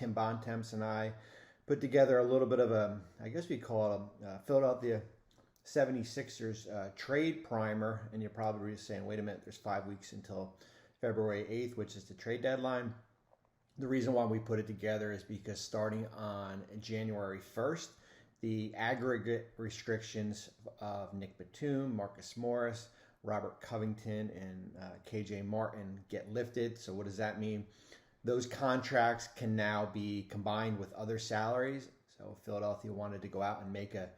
Tim Bontemps and I put together a little bit of a, I guess we call it a Philadelphia 76ers trade primer. And you're probably saying, wait a minute, there's 5 weeks until February 8th, which is the trade deadline. The reason why we put it together is because starting on January 1st, the aggregate restrictions of Nick Batum, Marcus Morris, Robert Covington, and KJ Martin get lifted. So what does that mean? Those contracts can now be combined with other salaries. So Philadelphia wanted to go out and make a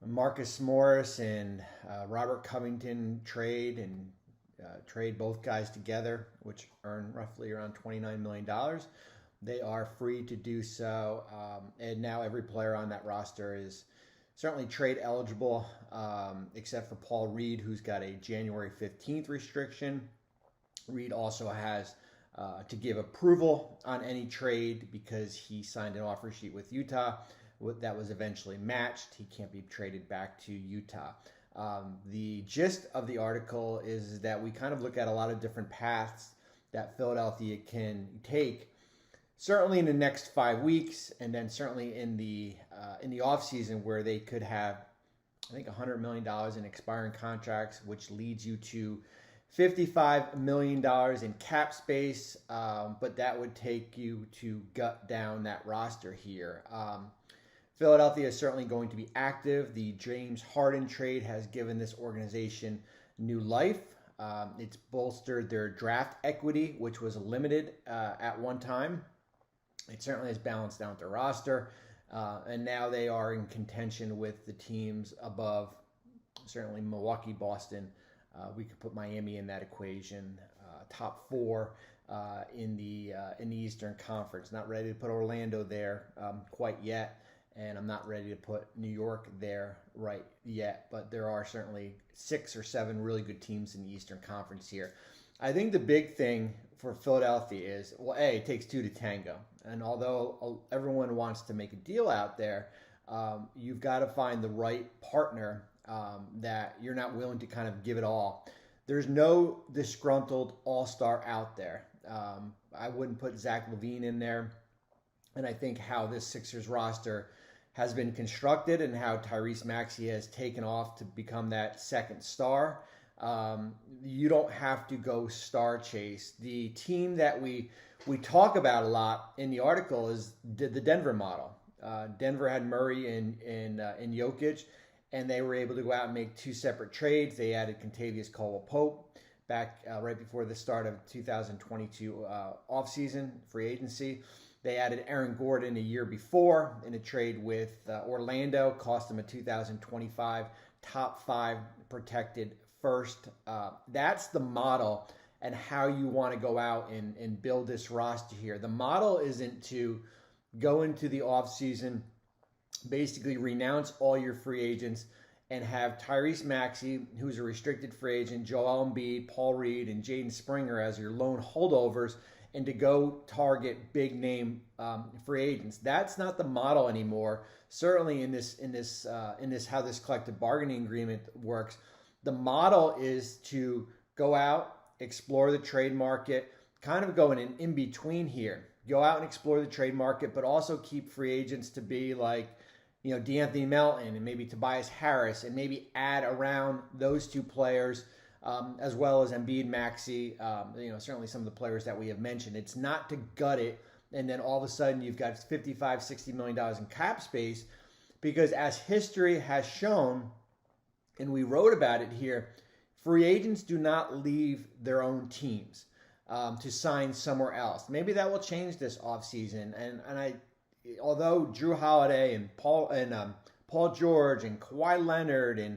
Marcus Morris and Robert Covington trade and trade both guys together, which earn roughly around $29 million. They are free to do so. And now every player on that roster is certainly trade eligible, except for Paul Reed, who's got a January 15th restriction. Reed also has to give approval on any trade because he signed an offer sheet with Utah that was eventually matched. He can't be traded back to Utah. The gist of the article is that we kind of look at a lot of different paths that Philadelphia can take, certainly in the next 5 weeks, and then certainly in the offseason where they could have, I think, $100 million in expiring contracts, which leads you to $55 million in cap space, but that would take you to gut down that roster here. Philadelphia is certainly going to be active. The James Harden trade has given this organization new life. It's bolstered their draft equity, which was limited at one time. It certainly has balanced out their roster. And now they are in contention with the teams above, certainly Milwaukee, Boston. We could put Miami in that equation. Top 4 in the Eastern Conference. Not ready to put Orlando there quite yet. And I'm not ready to put New York there right yet. But there are certainly 6 or 7 really good teams in the Eastern Conference here. I think the big thing for Philadelphia is, well, A, it takes 2 to tango. And although everyone wants to make a deal out there, you've got to find the right partner that you're not willing to kind of give it all. There's no disgruntled all-star out there. I wouldn't put Zach LaVine in there. And I think how this Sixers roster has been constructed and how Tyrese Maxey has taken off to become that second star, you don't have to go star chase. The team that we talk about a lot in the article is the Denver model. Denver had Murray and Jokic, and they were able to go out and make 2 separate trades. They added Kentavious Caldwell-Pope back right before the start of 2022 offseason free agency. They added Aaron Gordon a year before in a trade with Orlando, cost them a 2025 top 5 protected first. That's the model and how you want to go out and build this roster here. The model isn't to go into the offseason, basically renounce all your free agents and have Tyrese Maxey, who's a restricted free agent, Joel Embiid, Paul Reed, and Jaden Springer as your lone holdovers, and to go target big name free agents. That's not the model anymore. Certainly in this how this collective bargaining agreement works, the model is to go out, explore the trade market, kind of going in between here. Go out and explore the trade market, but also keep free agents to be like, DeAnthony Melton and maybe Tobias Harris, and maybe add around those 2 players. As well as Embiid, Maxey, certainly some of the players that we have mentioned. It's not to gut it, and then all of a sudden you've got $55, $60 million in cap space, because as history has shown, and we wrote about it here, free agents do not leave their own teams to sign somewhere else. Maybe that will change this offseason, although Drew Holiday and Paul George and Kawhi Leonard and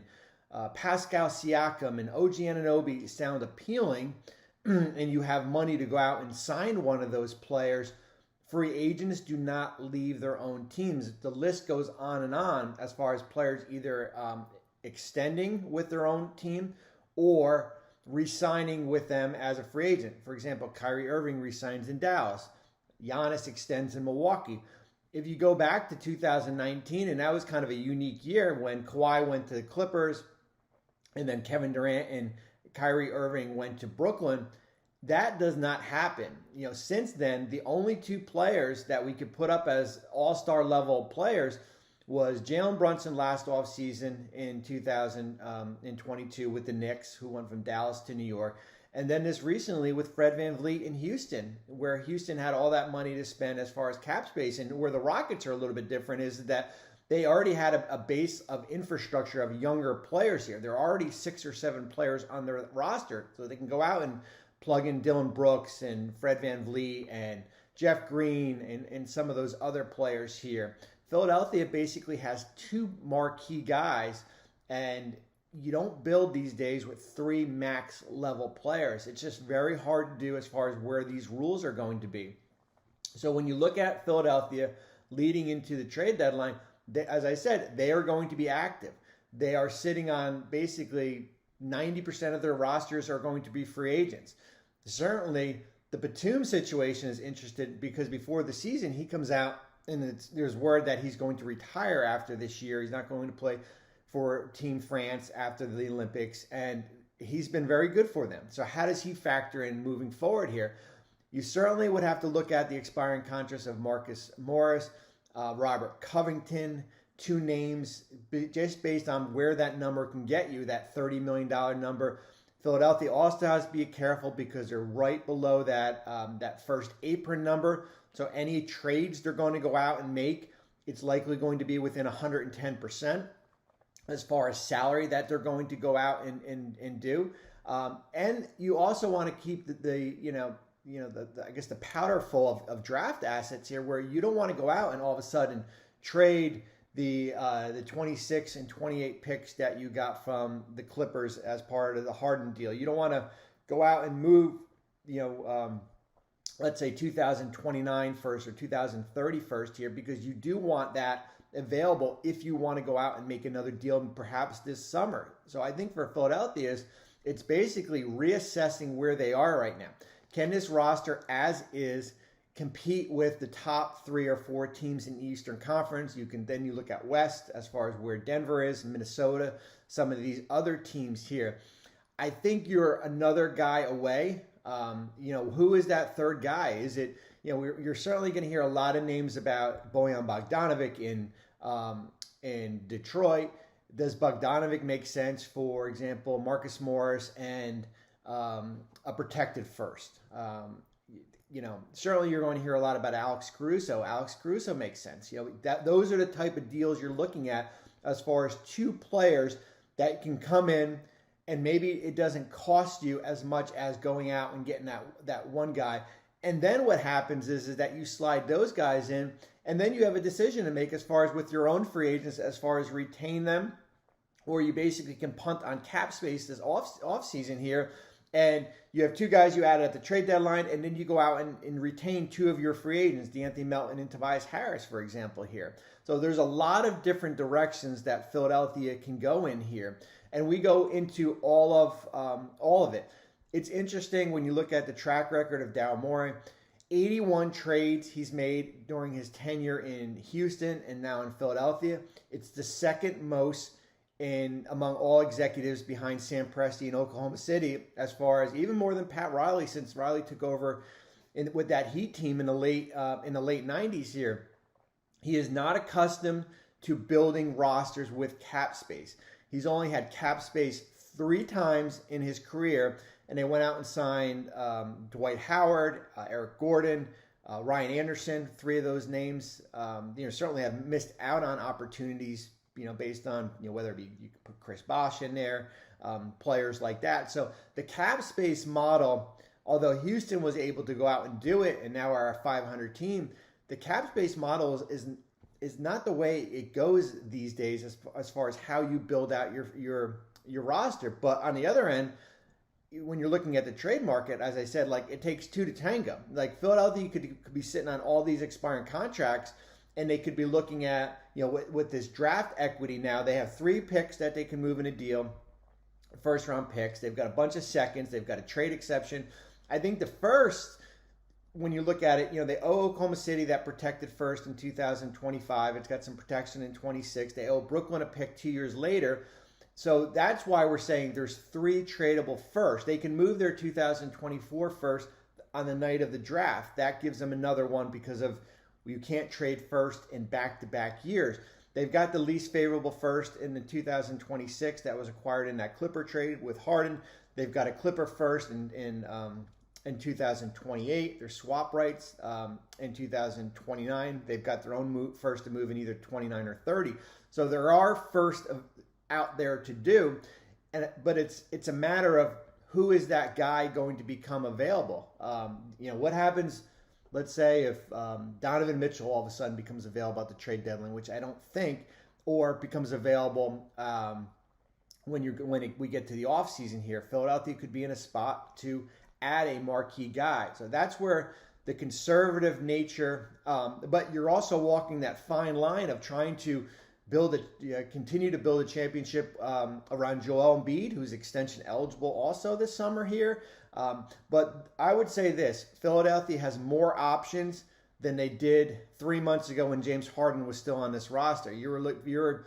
Pascal Siakam and OG Anunoby sound appealing, and you have money to go out and sign one of those players, free agents do not leave their own teams. The list goes on and on as far as players either extending with their own team or re-signing with them as a free agent. For example, Kyrie Irving re-signs in Dallas. Giannis extends in Milwaukee. If you go back to 2019, and that was kind of a unique year when Kawhi went to the Clippers, and then Kevin Durant and Kyrie Irving went to Brooklyn, That does not happen. Since then, the only two players that we could put up as all-star level players was Jalen Brunson last offseason in 2022 with the Knicks, who went from Dallas to New York. And then this recently with Fred VanVleet in Houston, where Houston had all that money to spend as far as cap space. And where the Rockets are a little bit different is that they already had a base of infrastructure of younger players here. There are already 6 or 7 players on their roster, so they can go out and plug in Dillon Brooks and Fred VanVleet and Jeff Green and some of those other players here. Philadelphia basically has 2 marquee guys, and you don't build these days with 3 max level players. It's just very hard to do as far as where these rules are going to be. So when you look at Philadelphia leading into the trade deadline, as I said, they are going to be active. They are sitting on basically 90% of their rosters are going to be free agents. Certainly, the Batum situation is interesting because before the season, he comes out and there's word that he's going to retire after this year. He's not going to play for Team France after the Olympics, and he's been very good for them. So how does he factor in moving forward here? You certainly would have to look at the expiring contracts of Marcus Morris, Robert Covington, 2 names just based on where that number can get you, that $30 million number. Philadelphia also has to be careful because they're right below that first apron number. So any trades they're going to go out and make, it's likely going to be within 110% as far as salary that they're going to go out and do. And you also want to keep the I guess the powder full of draft assets here, where you don't want to go out and all of a sudden trade the 26 and 28 picks that you got from the Clippers as part of the Harden deal. You don't want to go out and move, let's say 2029 first or 2030 first here, because you do want that available if you want to go out and make another deal perhaps this summer. So I think for Philadelphia, it's basically reassessing where they are right now. Can this roster as is compete with the top 3 or 4 teams in the Eastern Conference? You look at West as far as where Denver is, Minnesota, some of these other teams here. I think you're another guy away. Who is that third guy? Is it, you're certainly going to hear a lot of names about Bojan Bogdanovic in Detroit. Does Bogdanovic make sense, for example, Marcus Morris and a protected first? Certainly you're going to hear a lot about Alex Caruso. Alex Caruso makes sense. Those are the type of deals you're looking at as far as 2 players that can come in, and maybe it doesn't cost you as much as going out and getting that one guy. And then what happens is that you slide those guys in, and then you have a decision to make as far as with your own free agents, as far as retain them, or you basically can punt on cap space this off season here. And you have 2 guys you added at the trade deadline, and then you go out and retain 2 of your free agents, DeAnthony Melton and Tobias Harris, for example, here. So there's a lot of different directions that Philadelphia can go in here. And we go into all of it. It's interesting when you look at the track record of Daryl Morey. 81 trades he's made during his tenure in Houston and now in Philadelphia. It's the second most among all executives behind Sam Presti in Oklahoma City, as far as even more than Pat Riley, since Riley took over with that Heat team in the late 90s here. He is not accustomed to building rosters with cap space. He's only had cap space 3 times in his career, and they went out and signed Dwight Howard, Eric Gordon, Ryan Anderson. 3 of those names, certainly have missed out on opportunities, based on, whether it be, you could put Chris Bosh in there, players like that. So the cap space model, although Houston was able to go out and do it, and now are a 500 team, the cap space model is not the way it goes these days as far as how you build out your roster. But on the other end, when you're looking at the trade market, as I said, like, it takes 2 to tango. Like, Philadelphia could be sitting on all these expiring contracts, and they could be looking at, with this draft equity now, they have 3 picks that they can move in a deal, first round picks. They've got a bunch of seconds. They've got a trade exception. I think the first, when you look at it, they owe Oklahoma City that protected first in 2025. It's got some protection in 26. They owe Brooklyn a pick 2 years later. So that's why we're saying there's 3 tradable first. They can move their 2024 first on the night of the draft. That gives them another one because of you can't trade first in back-to-back years. They've got the least favorable first in the 2026 that was acquired in that Clipper trade with Harden. They've got a Clipper first in 2028. There's swap rights in 2029. They've got their own first to move in either 29 or 30. So there are first out there to do, but it's a matter of who is that guy going to become available. What happens? Let's say if Donovan Mitchell all of a sudden becomes available at the trade deadline, which I don't think, or becomes available when we get to the offseason here. Philadelphia could be in a spot to add a marquee guy. So that's where the conservative nature, but you're also walking that fine line of trying to continue to build a championship around Joel Embiid, who's extension eligible also this summer here. But I would say this: Philadelphia has more options than they did 3 months ago when James Harden was still on this roster. You were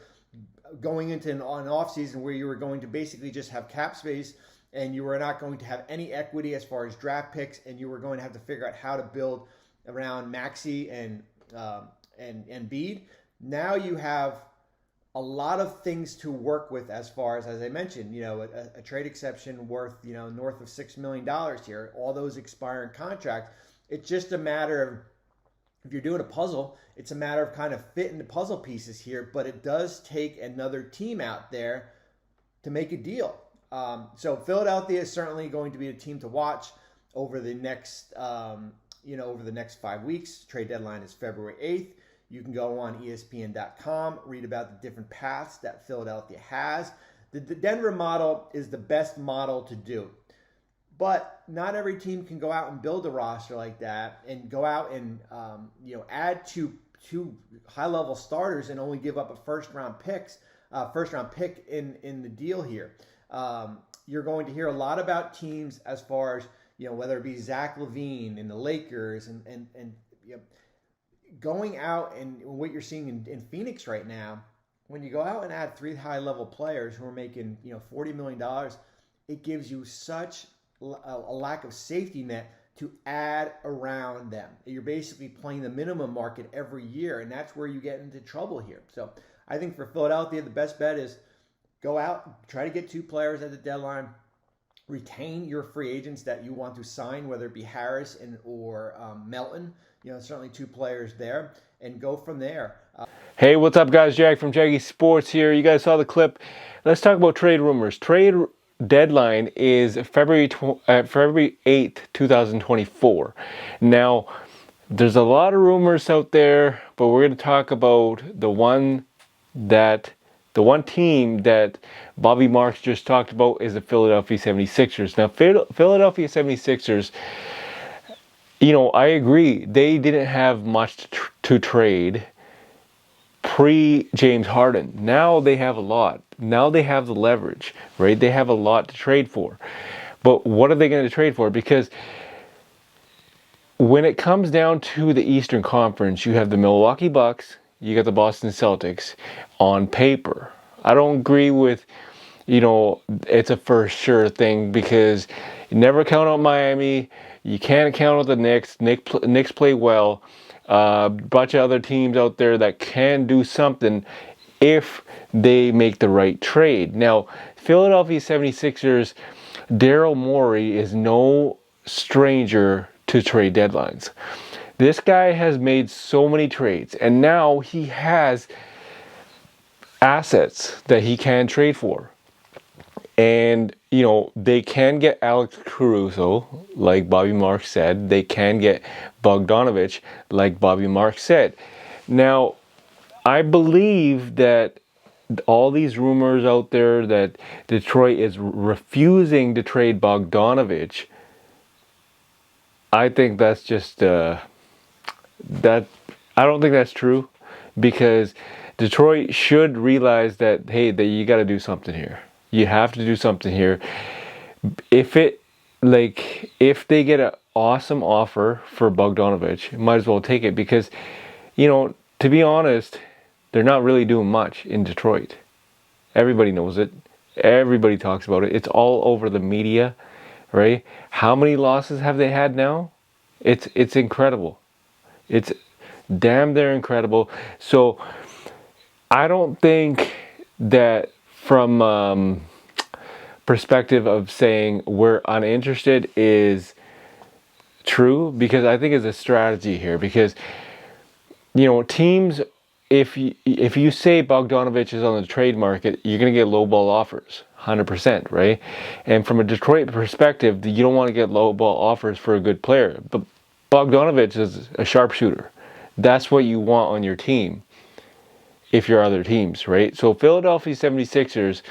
going into an offseason where you were going to basically just have cap space, and you were not going to have any equity as far as draft picks, and you were going to have to figure out how to build around Maxey and Embiid. Now you have a lot of things to work with as far as I mentioned, a trade exception worth, north of $6 million here, all those expiring contracts. It's just a matter of, if you're doing a puzzle, it's a matter of kind of fitting the puzzle pieces here, but it does take another team out there to make a deal. So Philadelphia is certainly going to be a team to watch over the next, over the next 5 weeks. Trade deadline is February 8th. You can go on ESPN.com, read about the different paths that Philadelphia has. The Denver model is the best model to do. But not every team can go out and build a roster like that and go out and add two high-level starters and only give up a first-round pick in the deal here. You're going to hear a lot about teams as far as whether it be Zach LaVine and the Lakers and going out, and what you're seeing in Phoenix right now, when you go out and add 3 high-level players who are making $40 million, it gives you such a lack of safety net to add around them. You're basically playing the minimum market every year, and that's where you get into trouble here. So I think for Philadelphia, the best bet is go out, try to get 2 players at the deadline, retain your free agents that you want to sign, whether it be Harris or Melton. Certainly 2 players there, and go from there. Hey, what's up, guys? Jack from Jaggy Sports here. You guys saw the clip. Let's talk about trade rumors. Trade deadline is February 8th, 2024. Now, there's a lot of rumors out there, but we're going to talk about the one team that Bobby Marks just talked about is the Philadelphia 76ers. Now, Philadelphia 76ers, I agree. They didn't have much to trade pre-James Harden. Now they have a lot. Now they have the leverage, right? They have a lot to trade for. But what are they going to trade for? Because when it comes down to the Eastern Conference, you have the Milwaukee Bucks, you got the Boston Celtics on paper. I don't agree with, it's a for sure thing, because you never count on Miami. You can't count on the Knicks. Knicks play well. A bunch of other teams out there that can do something if they make the right trade. Now, Philadelphia 76ers, Daryl Morey is no stranger to trade deadlines. This guy has made so many trades, and now he has assets that he can trade for. And, they can get Alex Caruso, like Bobby Marks said. They can get Bogdanovic, like Bobby Marks said. Now, I believe that all these rumors out there that Detroit is refusing to trade Bogdanovic, I think that's just, I don't think that's true, because Detroit should realize that, hey, that you got to do something here. You have to do something here. If they get an awesome offer for Bogdanovic, might as well take it, because, to be honest, they're not really doing much in Detroit. Everybody knows it. Everybody talks about it. It's all over the media, right? How many losses have they had now? It's incredible. It's damn they're incredible. So I don't think that from perspective of saying we're uninterested is true, because I think it's a strategy here. Because teams, if you say Bogdanovic is on the trade market, you're going to get lowball offers, 100%, right? And from a Detroit perspective, you don't want to get lowball offers for a good player. But Bogdanovic is a sharpshooter. That's what you want on your team if you're other teams, right? So Philadelphia 76ers,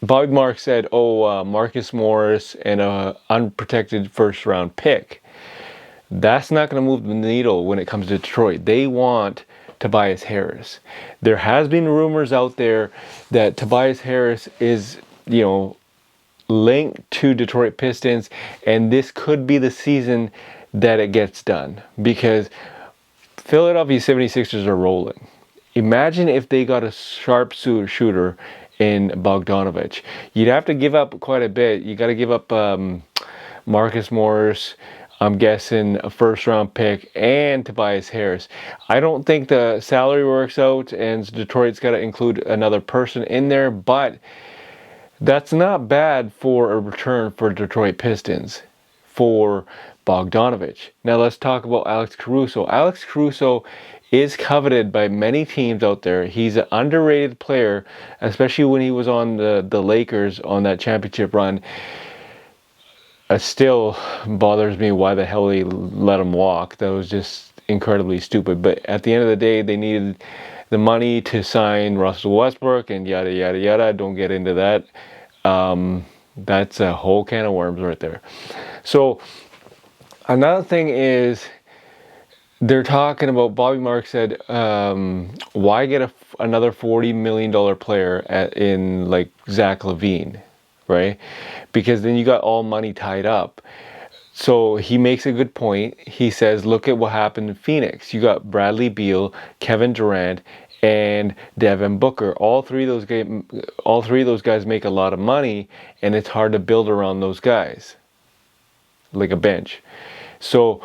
Bobby Marks said, Marcus Morris and a unprotected first round pick. That's not going to move the needle when it comes to Detroit. They want Tobias Harris. There has been rumors out there that Tobias Harris is, linked to Detroit Pistons, and this could be the season that it gets done, because Philadelphia 76ers are rolling. Imagine if they got a sharp shooter in Bogdanovic. You'd have to give up quite a bit. You got to give up Marcus Morris, I'm guessing a first round pick, and Tobias Harris. I don't think the salary works out, and Detroit's got to include another person in there, but that's not bad for a return for Detroit Pistons for Bogdanovic. Now let's talk about Alex Caruso. Alex Caruso is coveted by many teams out there. He's an underrated player, especially when he was on the Lakers on that championship run. It still bothers me why the hell they let him walk. That was just incredibly stupid. But at the end of the day, they needed the money to sign Russell Westbrook and yada, yada, yada. Don't get into that. That's a whole can of worms right there. So another thing is, they're talking about, Bobby Marks said, why get another $40 million player in like Zach LaVine, right? Because then you got all money tied up. So he makes a good point. He says, look at what happened in Phoenix. You got Bradley Beal, Kevin Durant, and Devin Booker. All three of those guys make a lot of money, and it's hard to build around those guys, like a bench. So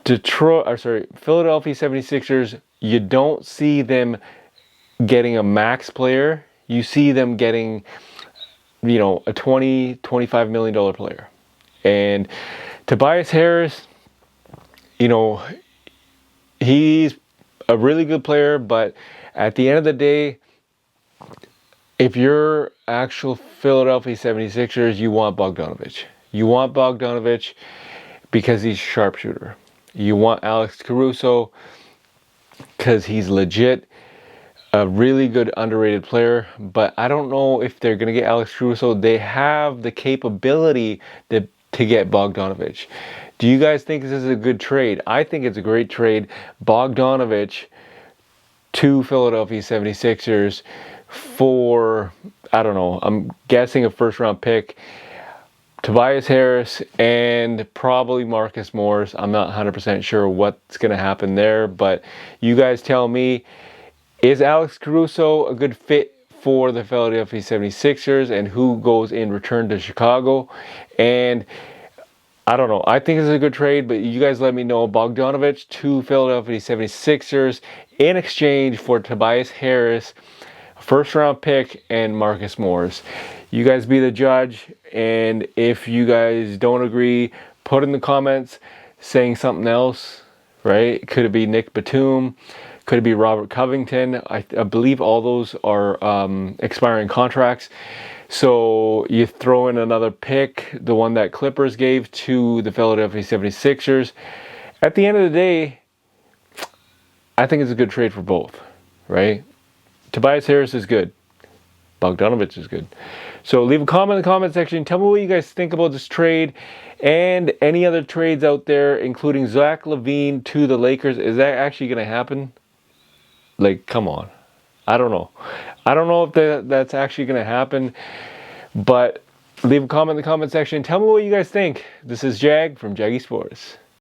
Philadelphia 76ers, you don't see them getting a max player. You see them getting, a $20-25 million player. And Tobias Harris, he's a really good player, but at the end of the day, if you're actual Philadelphia 76ers, you want Bogdanovic. You want Bogdanovic because he's a sharpshooter. You want Alex Caruso because he's legit a really good underrated player, but I don't know if they're going to get Alex Caruso. They have the capability to get Bogdanovic. Do you guys think this is a good trade? I think it's a great trade. Bogdanovic to Philadelphia 76ers for, I don't know, I'm guessing a first round pick. Tobias Harris and probably Marcus Morris. I'm not 100% sure what's going to happen there, but you guys tell me, is Alex Caruso a good fit for the Philadelphia 76ers, and who goes in return to Chicago? And I don't know. I think it's a good trade, but you guys let me know. Bogdanovic to Philadelphia 76ers in exchange for Tobias Harris, first round pick, and Marcus Morris. You guys be the judge, and if you guys don't agree, put in the comments saying something else, right? Could it be Nick Batum? Could it be Robert Covington? I believe all those are expiring contracts. So you throw in another pick, the one that Clippers gave to the Philadelphia 76ers. At the end of the day, I think it's a good trade for both, right? Tobias Harris is good. Bogdanovic is good. So leave a comment in the comment section. Tell me what you guys think about this trade and any other trades out there, including Zach LaVine to the Lakers. Is that actually going to happen? Like, come on. I don't know. I don't know if that's actually going to happen, but leave a comment in the comment section. Tell me what you guys think. This is Jag from Jaggy Sports.